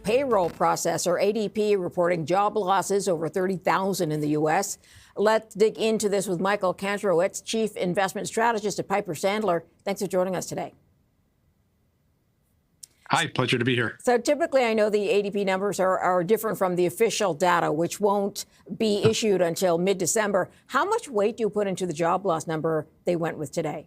payroll processor, ADP, reporting job losses over 30,000 in the U.S. Let's dig into this with Michael Kantrowitz, chief investment strategist at Piper Sandler. Thanks for joining us today. Hi, pleasure to be here. So typically, I know the ADP numbers are different from the official data, which won't be issued until mid-December. How much weight do you put into the job loss number they went with today?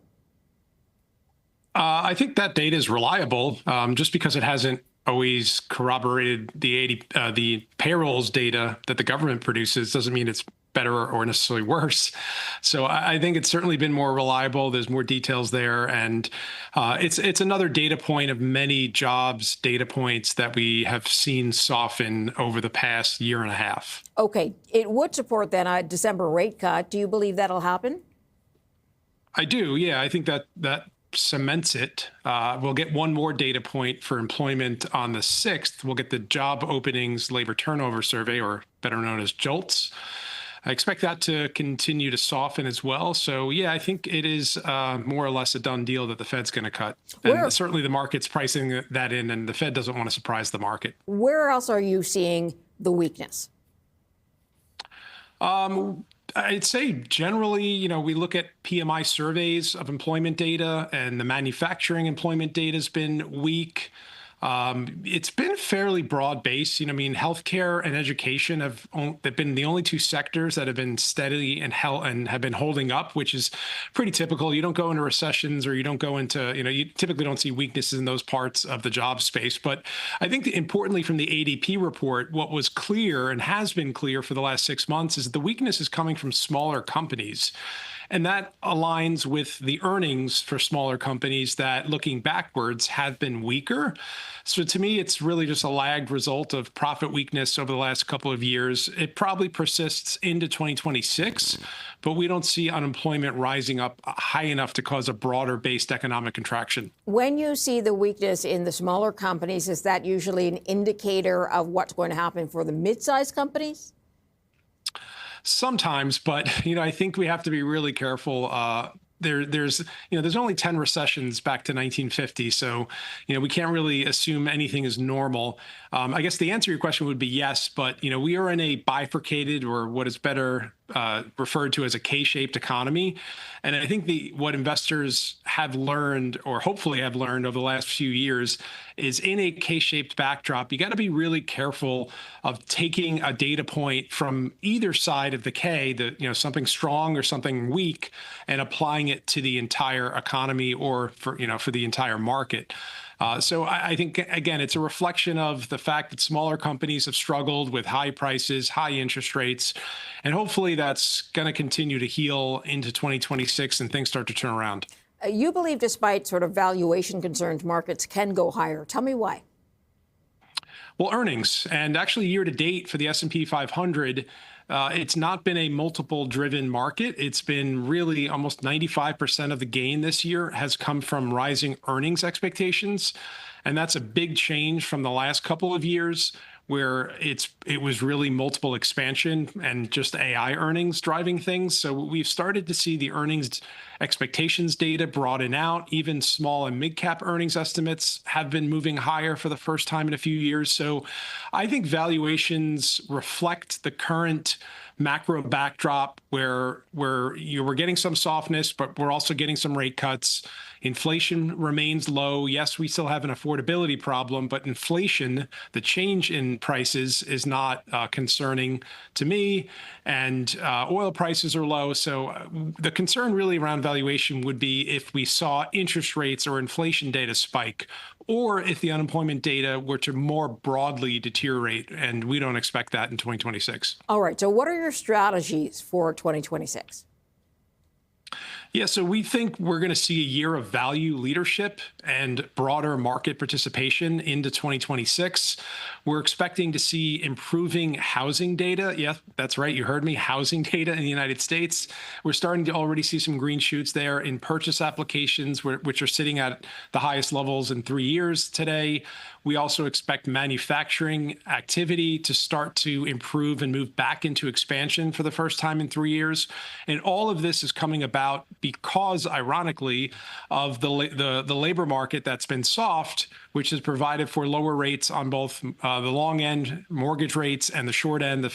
I think that data is reliable, just because it hasn't always corroborated the payrolls data that the government produces doesn't mean it's better or necessarily worse. So I think it's certainly been more reliable. There's more details there. And it's another data point of many jobs data points that we have seen soften over the past year and a half. OK, it would support then a December rate cut. Do you believe that'll happen? I do. Yeah, I think that cements it. We'll get one more data point for employment on the 6th. We'll get the job openings labor turnover survey, or better known as JOLTS. I expect that to continue to soften as well. So, yeah, I think it is more or less a done deal that the Fed's going to cut. And certainly the market's pricing that in, and the Fed doesn't want to surprise the market. Where else are you seeing the weakness? I'd say generally, we look at PMI surveys of employment data, and the manufacturing employment data has been weak. It's been fairly broad-based. Healthcare and education they've been the only two sectors that have been steady and have been holding up, which is pretty typical. You don't go into recessions, or you don't go into, you typically don't see weaknesses in those parts of the job space. But I think that importantly from the ADP report, what was clear and has been clear for the last 6 months is that the weakness is coming from smaller companies. And that aligns with the earnings for smaller companies that, looking backwards, have been weaker. So to me, it's really just a lagged result of profit weakness over the last couple of years. It probably persists into 2026, but we don't see unemployment rising up high enough to cause a broader based economic contraction. When you see the weakness in the smaller companies, is that usually an indicator of what's going to happen for the mid-sized companies? Sometimes, but I think we have to be really careful. There's only 10 recessions back to 1950, so we can't really assume anything is normal. I guess the answer to your question would be yes, but we are in a bifurcated, or what is better referred to as a K-shaped economy. And I think what investors have learned, or hopefully have learned over the last few years, is in a K-shaped backdrop, you got to be really careful of taking a data point from either side of the K, something strong or something weak, and applying it to the entire economy, or for the entire market. So I think, again, it's a reflection of the fact that smaller companies have struggled with high prices, high interest rates, and hopefully that's going to continue to heal into 2026 and things start to turn around. You believe, despite sort of valuation concerns, markets can go higher. Tell me why. Well, earnings, and actually year to date for the S&P 500, it's not been a multiple-driven market. It's been really almost 95% of the gain this year has come from rising earnings expectations. And that's a big change from the last couple of years, where it was really multiple expansion and just AI earnings driving things. So we've started to see the earnings expectations data broaden out. Even small and mid-cap earnings estimates have been moving higher for the first time in a few years. So I think valuations reflect the current macro backdrop where we're getting some softness, but we're also getting some rate cuts. Inflation remains low. Yes, we still have an affordability problem, but inflation, the change in prices, is not concerning to me. And oil prices are low. So the concern really around valuation would be if we saw interest rates or inflation data spike, or if the unemployment data were to more broadly deteriorate, and we don't expect that in 2026. All right. So what are your strategies for 2026? Yeah, so we think we're going to see a year of value leadership and broader market participation into 2026. We're expecting to see improving housing data. Yeah, that's right. You heard me. Housing data in the United States. We're starting to already see some green shoots there in purchase applications, which are sitting at the highest levels in 3 years today. We also expect manufacturing activity to start to improve and move back into expansion for the first time in 3 years. And all of this is coming about because, ironically, of the labor market that's been soft, which has provided for lower rates on both the long end mortgage rates and the short end, the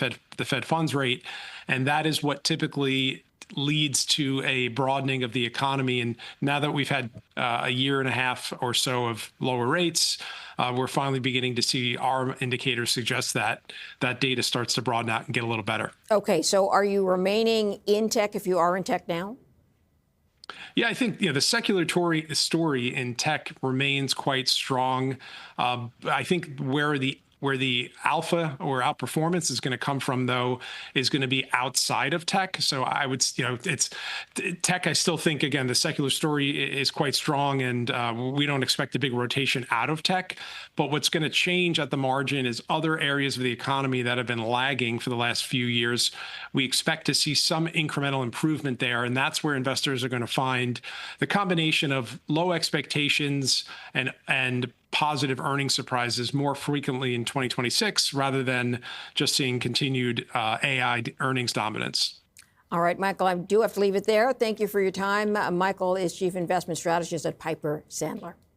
Fed funds rate. And that is what typically leads to a broadening of the economy. And now that we've had a year and a half or so of lower rates, we're finally beginning to see our indicators suggest that that data starts to broaden out and get a little better. Okay, so are you remaining in tech if you are in tech now? Yeah, I think the secular story in tech remains quite strong. I think where the alpha or outperformance is going to come from, though, is going to be outside of tech. So I would, it's tech. I still think, again, the secular story is quite strong, and we don't expect a big rotation out of tech. But what's going to change at the margin is other areas of the economy that have been lagging for the last few years. We expect to see some incremental improvement there, and that's where investors are going to find the combination of low expectations and positive earnings surprises more frequently in 2026 rather than just seeing continued AI earnings dominance. All right, Michael, I do have to leave it there. Thank you for your time. Michael is Chief Investment Strategist at Piper Sandler.